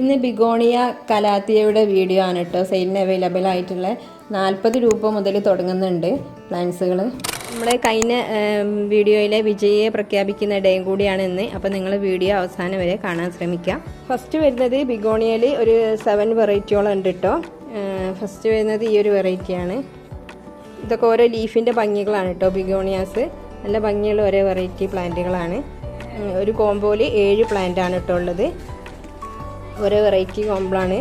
ഇന്ന് begonia കലാത്തിയയുടെ video ആണ് കേട്ടോ. സെയിലിന് അവൈലബിൾ ആയിട്ടുള്ള 40 രൂപ മുതൽ തുടങ്ങുന്നുണ്ട് പ്ലാന്റ്സുകൾ. നമ്മുടെ കഴിഞ്ഞ വീഡിയോയിലെ വിജയിയെ പ്രഖ്യാപിക്കുന്ന ഡേയും കൂടിയാണ് ഇന്ന്. അപ്പോൾ നിങ്ങൾ വീഡിയോ അവസാനം വരെ കാണാൻ ശ്രമിക്കുക. ഫസ്റ്റ് വരുന്നത് ബിഗോണിയയിൽ ഒരു 7 വെറൈറ്റിയോളം ഉണ്ട് കേട്ടോ. ഫസ്റ്റ് വരുന്നത് ഈ ഒരു വെറൈറ്റിയാണ്. ഇതൊക്കെ ഓരോ ലീഫിൻ്റെ ഭംഗികളാണ് കേട്ടോ. ബിഗോണിയാസ് നല്ല ഭംഗിയുള്ള ഓരോ വെറൈറ്റി പ്ലാന്റുകളാണ്. ഒരു കോമ്പോയിൽ 7 പ്ലാന്റ് ആണ് കേട്ടോ ഉള്ളത്. ഓരോ വെറൈറ്റി കോമ്പിളാണ്,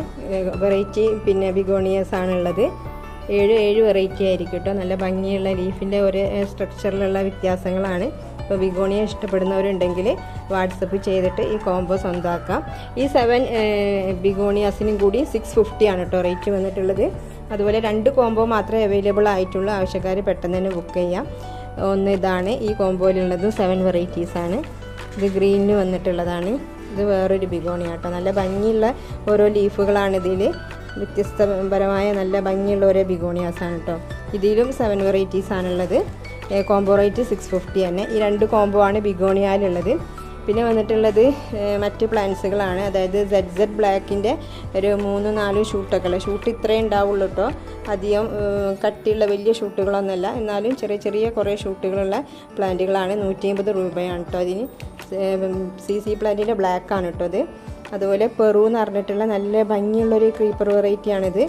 വെറൈറ്റി പിന്നെ ബിഗോണിയാസ് ആണുള്ളത്. 7 വെറൈറ്റി ആയിരിക്കും കേട്ടോ. നല്ല ഭംഗിയുള്ള ലീഫിൻ്റെ ഒരു സ്ട്രക്ചറിലുള്ള വ്യത്യാസങ്ങളാണ്. ഇപ്പോൾ ബിഗോണിയ ഇഷ്ടപ്പെടുന്നവരുണ്ടെങ്കിൽ വാട്സപ്പ് ചെയ്തിട്ട് ഈ കോംബോ സ്വന്തമാക്കാം. ഈ 7 ബിഗോണിയാസിനും കൂടി 650 ആണ് കേട്ടോ റേറ്റ് വന്നിട്ടുള്ളത്. അതുപോലെ 2 കോംബോ മാത്രമേ അവൈലബിൾ ആയിട്ടുള്ളൂ. ആവശ്യക്കാർ പെട്ടെന്ന് തന്നെ ബുക്ക് ചെയ്യാം. ഒന്ന് ഇതാണ്, ഈ കോംബോയിലുള്ളത് 7 വെറൈറ്റീസാണ്. ഇത് ഗ്രീനിന് വന്നിട്ടുള്ളതാണ്. ഇത് വേറൊരു ബിഗോണിയ കേട്ടോ. നല്ല ഭംഗിയുള്ള ഓരോ ലീഫുകളാണ് ഇതിൽ. വ്യത്യസ്തപരമായ നല്ല ഭംഗിയുള്ള ഓരോ ബിഗോണിയാസാണ് കേട്ടോ. ഇതിലും 7 വെറൈറ്റീസ് ആണുള്ളത്. കോംബോ റേറ്റ് 650 തന്നെ. ഈ 2 കോംബോ ആണ് ബിഗോണിയയിലുള്ളത്. പിന്നെ വന്നിട്ടുള്ളത് മറ്റ് പ്ലാന്റ്സുകളാണ്. അതായത് ZZ ബ്ലാക്കിൻ്റെ ഒരു 3-4 ഷൂട്ടൊക്കെ ഷൂട്ട് ഇത്രയും ഉണ്ടാവുള്ളൂ കേട്ടോ. അധികം കട്ടിയുള്ള വലിയ ഷൂട്ടുകളൊന്നുമല്ല, എന്നാലും ചെറിയ ചെറിയ കുറേ ഷൂട്ടുകളുള്ള പ്ലാന്റുകളാണ്. 150 രൂപയാണ് കേട്ടോ അതിന്. CC പ്ലാന്റിൻ്റെ ബ്ലാക്കാണ് കേട്ടോ ഇത്. അതുപോലെ പെറു എന്ന് പറഞ്ഞിട്ടുള്ള നല്ല ഭംഗിയുള്ളൊരു ക്രീപ്പർ വെറൈറ്റിയാണിത്.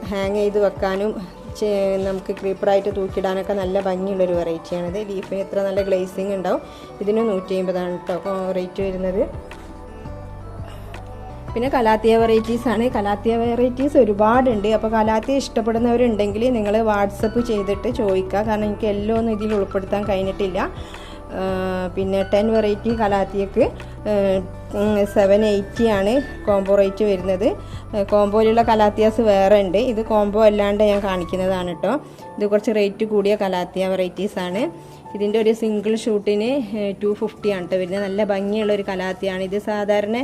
ഹാങ് ചെയ്ത് വെക്കാനും നമുക്ക് ക്രീപ്പറായിട്ട് തൂക്കിയിടാനൊക്കെ നല്ല ഭംഗിയുള്ളൊരു വെറൈറ്റിയാണിത്. ലീഫിന് ഇത്ര നല്ല ഗ്ലേസിങ് ഉണ്ടാവും. ഇതിന് 150 കേട്ടോ റേറ്റ് വരുന്നത്. പിന്നെ കലാത്തിയ വെറൈറ്റീസാണ്. കലാത്തിയ വെറൈറ്റീസ് ഒരുപാടുണ്ട്. അപ്പോൾ കലാത്തിയ ഇഷ്ടപ്പെടുന്നവരുണ്ടെങ്കിൽ നിങ്ങൾ വാട്സപ്പ് ചെയ്തിട്ട് ചോദിക്കുക. കാരണം എനിക്ക് എല്ലാം ഒന്നും ഇതിൽ ഉൾപ്പെടുത്താൻ കഴിഞ്ഞിട്ടില്ല. പിന്നെ 10 വെറൈറ്റി കലാത്തിയക്ക് 780 ആണ് കോംബോ റേറ്റ് വരുന്നത്. കോംബോയിലുള്ള കലാത്തിയാസ് വേറെ ഉണ്ട്. ഇത് കോംബോ അല്ലാണ്ട് ഞാൻ കാണിക്കുന്നതാണ് കേട്ടോ. ഇത് കുറച്ച് റേറ്റ് കൂടിയ കലാത്തിയ വെറൈറ്റീസാണ്. ഇതിൻ്റെ ഒരു സിംഗിൾ ഷൂട്ടിന് 250 ആണ് കേട്ടോ വരുന്നത്. നല്ല ഭംഗിയുള്ളൊരു കലാത്തിയാണ്. ഇത് സാധാരണ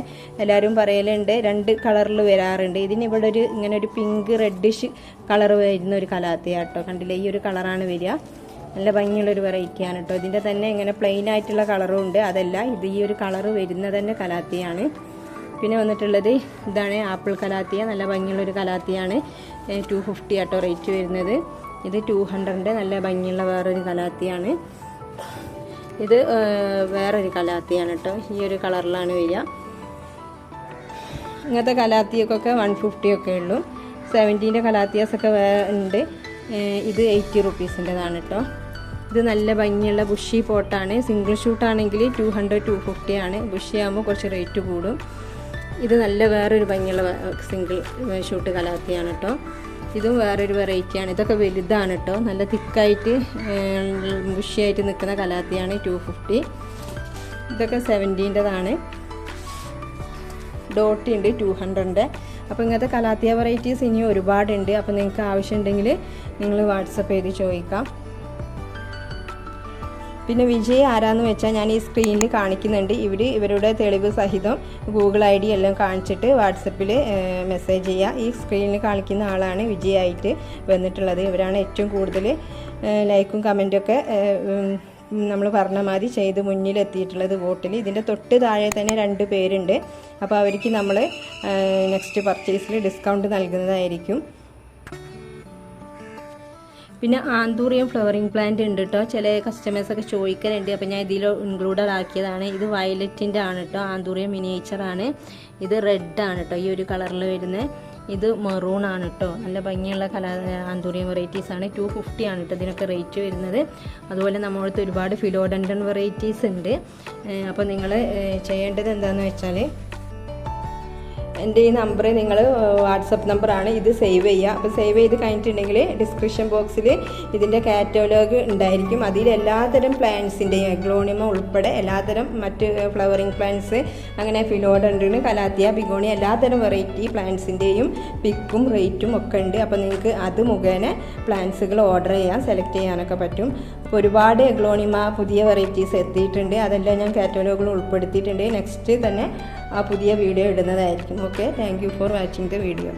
എല്ലാവരും പറയലുണ്ട് 2 കളറിൽ വരാറുണ്ട്. ഇതിന് ഇവിടെ ഒരു ഇങ്ങനെ ഒരു പിങ്ക് റെഡിഷ് കളർ വരുന്ന ഒരു കലാത്തിയാണ് കേട്ടോ. കണ്ടില്ലേ, ഈ ഒരു കളറാണ് വരിക. നല്ല ഭംഗിയുള്ളൊരു വെറൈറ്റിയാണ് കേട്ടോ. ഇതിൻ്റെ തന്നെ ഇങ്ങനെ പ്ലെയിൻ ആയിട്ടുള്ള കളറും ഉണ്ട്. അതല്ല, ഇത് ഈ ഒരു കളറ് വരുന്ന തന്നെ കലാത്തിയാണ്. പിന്നെ വന്നിട്ടുള്ളത് ഇതാണ് ആപ്പിൾ കലാത്തിയ. നല്ല ഭംഗിയുള്ളൊരു കലാത്തിയാണ്. 250 ആട്ടോ റേറ്റ് വരുന്നത്. ഇത് 200ൻ്റെ നല്ല ഭംഗിയുള്ള വേറൊരു കലാത്തിയാണ്. ഇത് വേറൊരു കലാത്തിയാണ് കേട്ടോ. ഈ ഒരു കളറിലാണ് വരിക. ഇങ്ങനത്തെ കലാത്തിയൊക്കെ 150 ഒക്കെ ഉള്ളൂ. 70ൻ്റെ കലാത്തിയാസൊക്കെ ഉണ്ട്. ഇത് 80 റുപ്പീസിൻ്റെതാണ് കേട്ടോ. ഇത് നല്ല ഭംഗിയുള്ള ബുഷി പോട്ടാണ്. സിംഗിൾ ഷൂട്ടാണെങ്കിൽ 200-250 ആണ്. ബുഷി ആകുമ്പോൾ കുറച്ച് റേറ്റ് കൂടും. ഇത് നല്ല വേറൊരു ഭംഗിയുള്ള സിംഗിൾ ഷൂട്ട് കലാത്തിയാണ് കേട്ടോ. ഇതും വേറൊരു വെറൈറ്റിയാണ്. ഇതൊക്കെ വലുതാണ് കേട്ടോ. നല്ല തിക്കായിട്ട് ബുഷിയായിട്ട് നിൽക്കുന്ന കലാത്തിയാണ് 250. ഇതൊക്കെ 70ൻ്റെതാണ്. ഡോട്ടി ഉണ്ട് 200ൻ്റെ. അപ്പോൾ ഇങ്ങനത്തെ കലാത്തിയ വെറൈറ്റീസ് ഇനിയും ഒരുപാടുണ്ട്. അപ്പോൾ നിങ്ങൾക്ക് ആവശ്യമുണ്ടെങ്കിൽ നിങ്ങൾ വാട്സപ്പ് ചെയ്ത് ചോദിക്കാം. പിന്നെ വിജയ് ആരാന്ന് വെച്ചാൽ ഞാൻ ഈ സ്ക്രീനിൽ കാണിക്കുന്നുണ്ട്. ഇവരുടെ തെളിവ് സഹിതം Google ID എല്ലാം കാണിച്ചിട്ട് വാട്സപ്പിൽ മെസ്സേജ് ചെയ്യുക. ഈ സ്ക്രീനിൽ കാണിക്കുന്ന ആളാണ് വിജയായിട്ട് വന്നിട്ടുള്ളത്. ഇവരാണ് ഏറ്റവും കൂടുതൽ ലൈക്കും കമൻറ്റൊക്കെ നമ്മൾ പറഞ്ഞ മാതിരി ചെയ്ത് മുന്നിലെത്തിയിട്ടുള്ളത് വോട്ടിൽ. ഇതിൻ്റെ തൊട്ട് താഴെ തന്നെ 2 പേരുണ്ട്. അപ്പോൾ അവർക്ക് നമ്മൾ നെക്സ്റ്റ് പർച്ചേസിൽ ഡിസ്കൗണ്ട് നൽകുന്നതായിരിക്കും. പിന്നെ ആന്തൂറിയം ഫ്ലവറിങ് പ്ലാന്റ് ഉണ്ട് കേട്ടോ. ചില കസ്റ്റമേഴ്സൊക്കെ ചോദിക്കലുണ്ട്. അപ്പോൾ ഞാൻ ഇതിൽ ഇൻക്ലൂഡഡ് ആക്കിയതാണ്. ഇത് വയലറ്റിൻ്റെ ആണ് കേട്ടോ. ആന്തൂറിയം മിനിയേച്ചറാണ്. ഇത് റെഡ് ആണ് കേട്ടോ, ഈ ഒരു കളറിൽ വരുന്നത്. ഇത് മെറൂൺ ആണ് കേട്ടോ. നല്ല ഭംഗിയുള്ള ആന്തൂറിയം വെറൈറ്റീസ് ആണ്. 250 ആണ് കേട്ടോ ഇതിനൊക്കെ റേറ്റ് വരുന്നത്. അതുപോലെ നമ്മളടുത്ത് ഒരുപാട് ഫിലോഡൻഡൻ വെറൈറ്റീസ് ഉണ്ട്. അപ്പോൾ നിങ്ങൾ ചെയ്യേണ്ടത് എന്താണെന്ന് വെച്ചാൽ എൻ്റെ ഈ നമ്പർ നിങ്ങൾ വാട്സപ്പ് നമ്പറാണ്, ഇത് സേവ് ചെയ്യുക. അപ്പോൾ സേവ് ചെയ്ത് കഴിഞ്ഞിട്ടുണ്ടെങ്കിൽ ഡിസ്ക്രിപ്ഷൻ ബോക്സിൽ ഇതിൻ്റെ കാറ്റലോഗ് ഉണ്ടായിരിക്കും. അതിൽ എല്ലാതരം പ്ലാന്റ്സിൻ്റെയും അഗ്ലോണിമ ഉൾപ്പെടെ എല്ലാതരം മറ്റ് ഫ്ലവറിങ് പ്ലാന്റ്സ്, അങ്ങനെ ഫിലോഡൻഡ്രൻ, കലാത്തിയ, ബിഗോണിയ എല്ലാതരം വെറൈറ്റി പ്ലാന്റ്സിൻ്റെയും പിക്കും റേറ്റും ഒക്കെ ഉണ്ട്. അപ്പോൾ നിങ്ങൾക്ക് അത് മുഖേന പ്ലാന്റ്സുകൾ ഓർഡർ ചെയ്യാൻ, സെലക്ട് ചെയ്യാനൊക്കെ പറ്റും. അപ്പോൾ ഒരുപാട് അഗ്ലോണിമ പുതിയ വെറൈറ്റീസ് എത്തിയിട്ടുണ്ട്. അതെല്ലാം ഞാൻ കാറ്റലോഗിൽ ഉൾപ്പെടുത്തിയിട്ടുണ്ട്. നെക്സ്റ്റ് തന്നെ ആ പുതിയ വീഡിയോ ഇടുന്നതായിരിക്കും. Okay, thank you for watching the video.